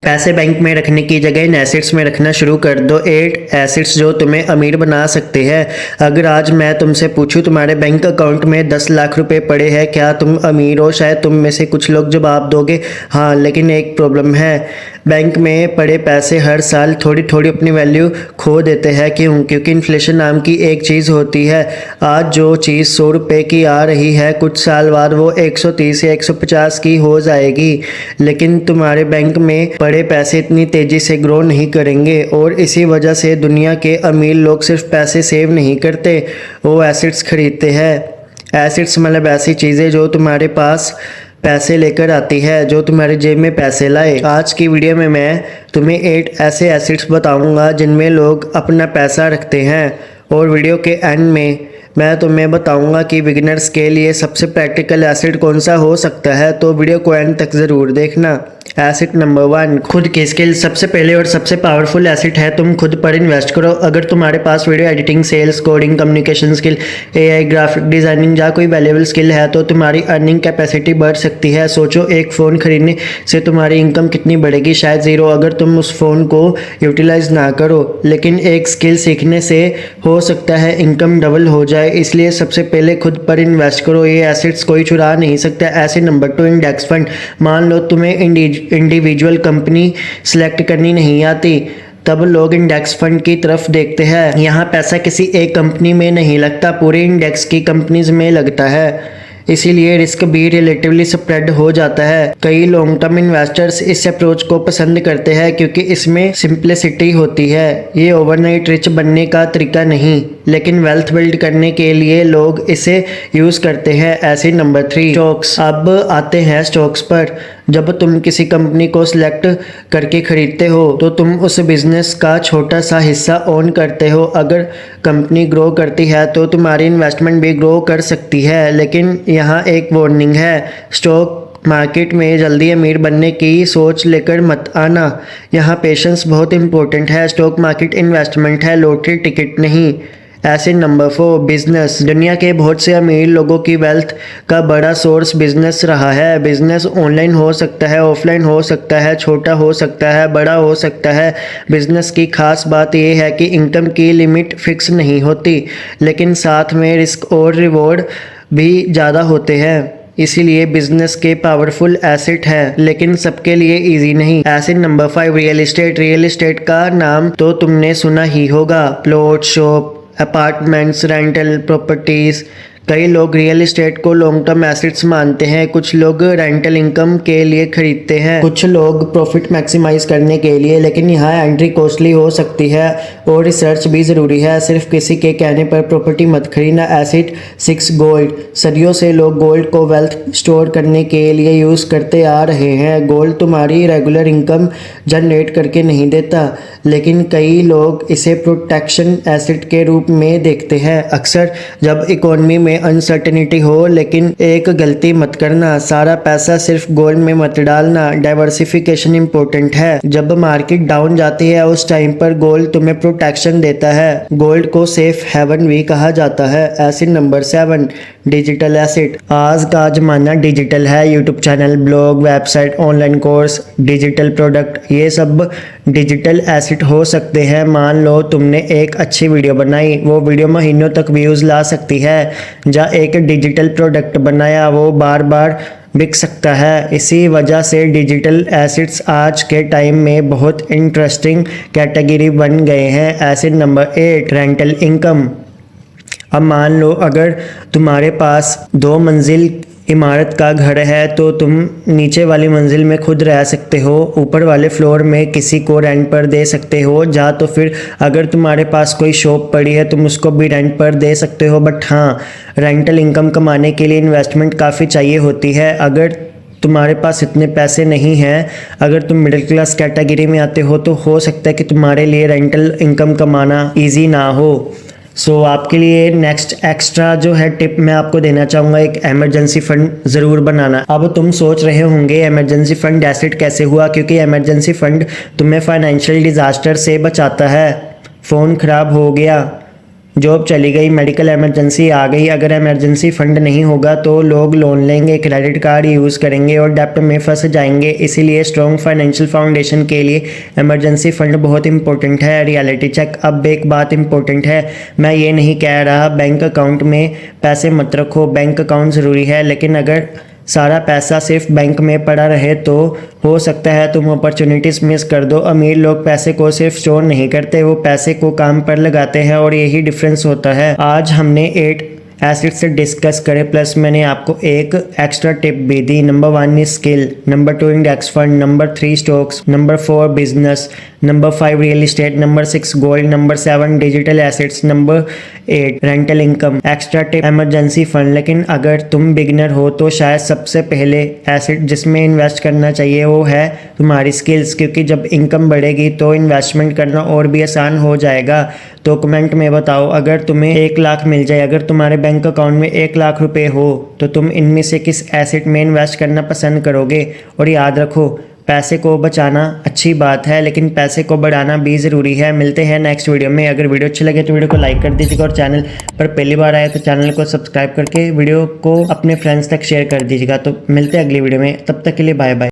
पैसे बैंक में रखने की जगह इन एसेट्स में रखना शुरू कर दो। 8 एसेट्स जो तुम्हें अमीर बना सकते हैं। अगर आज मैं तुमसे पूछूं तुम्हारे बैंक अकाउंट में 10 लाख रुपए पड़े हैं, क्या तुम अमीर हो? शायद तुम में से कुछ लोग जवाब दोगे हाँ, लेकिन एक प्रॉब्लम है। बैंक में पड़े पैसे हर साल थोड़ी थोड़ी अपनी वैल्यू खो देते हैं। क्यों? क्योंकि इन्फ्लेशन नाम की एक चीज़ होती है। आज जो चीज़ 100 रुपये की आ रही है, कुछ साल बाद वो 130 या 150 की हो जाएगी। लेकिन तुम्हारे बैंक में पड़े पैसे इतनी तेज़ी से ग्रो नहीं करेंगे, और इसी वजह से दुनिया के अमीर लोग सिर्फ पैसे सेव नहीं करते, वो एसेट्स खरीदते हैं। एसेट्स मतलब ऐसी चीज़ें जो तुम्हारे पास पैसे लेकर आती है, जो तुम्हारे जेब में पैसे लाए। आज की वीडियो में मैं तुम्हें 8 ऐसे एसेट्स बताऊंगा जिनमें लोग अपना पैसा रखते हैं, और वीडियो के एंड में मैं तुम्हें बताऊंगा कि बिगिनर्स के लिए सबसे प्रैक्टिकल एसेट कौन सा हो सकता है। तो वीडियो को एंड तक ज़रूर देखना। एसेट नंबर 1, खुद की स्किल। सबसे पहले और सबसे पावरफुल एसेट है तुम खुद पर इन्वेस्ट करो। अगर तुम्हारे पास video editing, sales, coding, communication skill, AI, graphic designing या कोई वैल्यूएबल स्किल है तो तुम्हारी अर्निंग कैपेसिटी बढ़ सकती है। सोचो, एक फ़ोन खरीदने से तुम्हारी इनकम कितनी बढ़ेगी? शायद ज़ीरो, अगर तुम उस फ़ोन को यूटिलाइज ना करो। लेकिन एक स्किल सीखने से हो सकता है इनकम डबल हो जाए। इसलिए सबसे पहले खुद पर इन्वेस्ट करो, ये एसेट्स कोई चुरा नहीं सकता। Asset number 2, index fund. मान लो तुम्हें इंडिविजुअल कंपनी सिलेक्ट करनी नहीं आती, तब लोग इंडेक्स फंड की तरफ देखते हैं। यहाँ पैसा किसी एक कंपनी में नहीं लगता, पूरे इंडेक्स की कंपनीज में लगता है, इसीलिए रिस्क भी रिलेटिवली स्प्रेड हो जाता है। कई लॉन्ग टर्म इन्वेस्टर्स इस अप्रोच को पसंद करते हैं क्योंकि इसमें सिंप्लिसिटी होती है। ये ओवरनाइट रिच बनने का तरीका नहीं, लेकिन वेल्थ बिल्ड करने के लिए लोग इसे यूज़ करते हैं। ऐसे नंबर 3, स्टॉक्स। अब आते हैं स्टॉक्स पर। जब तुम किसी कंपनी को सिलेक्ट करके खरीदते हो तो तुम उस बिजनेस का छोटा सा हिस्सा ओन करते हो। अगर कंपनी ग्रो करती है तो तुम्हारी इन्वेस्टमेंट भी ग्रो कर सकती है। लेकिन यहाँ एक वार्निंग है, स्टॉक मार्केट में जल्दी अमीर बनने की सोच लेकर मत आना। यहाँ पेशेंस बहुत इंपॉर्टेंट है। स्टॉक मार्केट इन्वेस्टमेंट है, लॉटरी टिकट नहीं। ऐसे नंबर 4, बिजनेस। दुनिया के बहुत से अमीर लोगों की वेल्थ का बड़ा सोर्स बिजनेस रहा है। बिजनेस ऑनलाइन हो सकता है, ऑफलाइन हो सकता है, छोटा हो सकता है, बड़ा हो सकता है। बिजनेस की खास बात यह है कि इनकम की लिमिट फिक्स नहीं होती, लेकिन साथ में रिस्क और रिवॉर्ड भी ज़्यादा होते हैं। इसीलिए बिजनेस के पावरफुल एसेट है, लेकिन सबके लिए इजी नहीं। Asset number 5, real estate. Real estate का नाम तो तुमने सुना ही होगा। Plot, shop, apartments, rental properties. कई लोग रियल एस्टेट को लॉन्ग टर्म एसेट्स मानते हैं। कुछ लोग रेंटल इनकम के लिए खरीदते हैं, कुछ लोग प्रॉफिट मैक्सिमाइज करने के लिए। लेकिन यहाँ एंट्री कॉस्टली हो सकती है और रिसर्च भी ज़रूरी है। सिर्फ किसी के कहने पर प्रॉपर्टी मत खरीदना। Asset 6, gold. सदियों से लोग गोल्ड को वेल्थ स्टोर करने के लिए यूज़ करते आ रहे हैं। गोल्ड तुम्हारी रेगुलर इनकम जनरेट करके नहीं देता, लेकिन कई लोग इसे प्रोटेक्शन एसेट के रूप में देखते हैं। अक्सर जब इकोनॉमी में अनसर्टेनिटी हो। लेकिन एक गलती मत करना, सारा पैसा सिर्फ गोल्ड में मत डालना। डाइवर्सिफिकेशन इंपॉर्टेंट है। जब मार्केट डाउन जाती है उस टाइम पर गोल्ड तुम्हें प्रोटेक्शन देता है। गोल्ड को सेफ हेवन भी कहा जाता है। Asset number 7, digital asset. आज का जमाना डिजिटल है। YouTube channel, blog, website, online course, digital product, ये सब डिजिटल एसेट हो सकते हैं। मान लो तुमने एक अच्छी वीडियो बनाई, वो वीडियो महीनों तक व्यूज़ ला सकती है। जहाँ एक डिजिटल प्रोडक्ट बनाया वो बार बार बिक सकता है। इसी वजह से डिजिटल एसेट्स आज के टाइम में बहुत इंटरेस्टिंग कैटेगरी बन गए हैं। Asset number 8, rental income. अब मान लो अगर तुम्हारे पास 2 मंजिल इमारत का घर है तो तुम नीचे वाली मंजिल में खुद रह सकते हो, ऊपर वाले फ्लोर में किसी को रेंट पर दे सकते हो। जा तो फिर अगर तुम्हारे पास कोई शॉप पड़ी है तुम उसको भी रेंट पर दे सकते हो। बट हाँ, रेंटल इनकम कमाने के लिए इन्वेस्टमेंट काफ़ी चाहिए होती है। अगर तुम्हारे पास इतने पैसे नहीं हैं, अगर तुम मिडिल क्लास कैटेगरी में आते हो तो हो सकता है कि तुम्हारे लिए रेंटल इनकम कमाना ईजी ना हो। सो आपके लिए नेक्स्ट एक्स्ट्रा जो है टिप मैं आपको देना चाहूँगा, एक इमरजेंसी फ़ंड ज़रूर बनाना। अब तुम सोच रहे होंगे इमरजेंसी फ़ंड एसेट कैसे हुआ? क्योंकि इमरजेंसी फ़ंड तुम्हें फाइनेंशियल डिज़ास्टर से बचाता है। फ़ोन ख़राब हो गया, जॉब चली गई, मेडिकल इमरजेंसी आ गई, अगर इमरजेंसी फ़ंड नहीं होगा तो लोग लोन लेंगे, क्रेडिट कार्ड यूज़ करेंगे और डेप्ट में फंस जाएंगे। इसीलिए स्ट्रॉन्ग फाइनेंशियल फाउंडेशन के लिए इमरजेंसी फ़ंड बहुत इंपॉर्टेंट है। Reality check. अब एक बात इंपॉर्टेंट है, मैं ये नहीं कह रहा बैंक अकाउंट में पैसे मत रखो, बैंक अकाउंट ज़रूरी है, लेकिन अगर सारा पैसा सिर्फ बैंक में पड़ा रहे तो हो सकता है तुम अपॉर्चुनिटीज़ मिस कर दो। अमीर लोग पैसे को सिर्फ स्टोर नहीं करते, वो पैसे को काम पर लगाते हैं और यही डिफरेंस होता है। आज हमने 8 एसेट से डिस्कस करें, प्लस मैंने आपको एक एक्स्ट्रा टिप भी दी। Number 1 skill, number 2 index fund, number 3 stocks, number 4 business, number 5 real estate, number 6 gold, number 7 digital assets, number 8 rental income. Extra tip emergency fund. लेकिन अगर तुम बिगिनर हो तो शायद सबसे पहले एसेट जिसमें इन्वेस्ट करना चाहिए वो है तुम्हारी स्किल्स, क्योंकि जब इनकम बढ़ेगी तो इन्वेस्टमेंट करना और भी आसान हो जाएगा। तो कमेंट में बताओ, अगर तुम्हें 1 लाख मिल जाए, अगर तुम्हारे बैंक अकाउंट में 1 लाख रुपए हो तो तुम इनमें से किस एसेट में इन्वेस्ट करना पसंद करोगे। और याद रखो, पैसे को बचाना अच्छी बात है लेकिन पैसे को बढ़ाना भी ज़रूरी है। मिलते हैं नेक्स्ट वीडियो में। अगर वीडियो अच्छी लगे तो वीडियो को लाइक कर दीजिएगा और चैनल पर पहली बार आए तो चैनल को सब्सक्राइब करके वीडियो को अपने फ्रेंड्स तक शेयर कर दीजिएगा। तो मिलते हैं अगली वीडियो में, तब तक के लिए बाय बाय।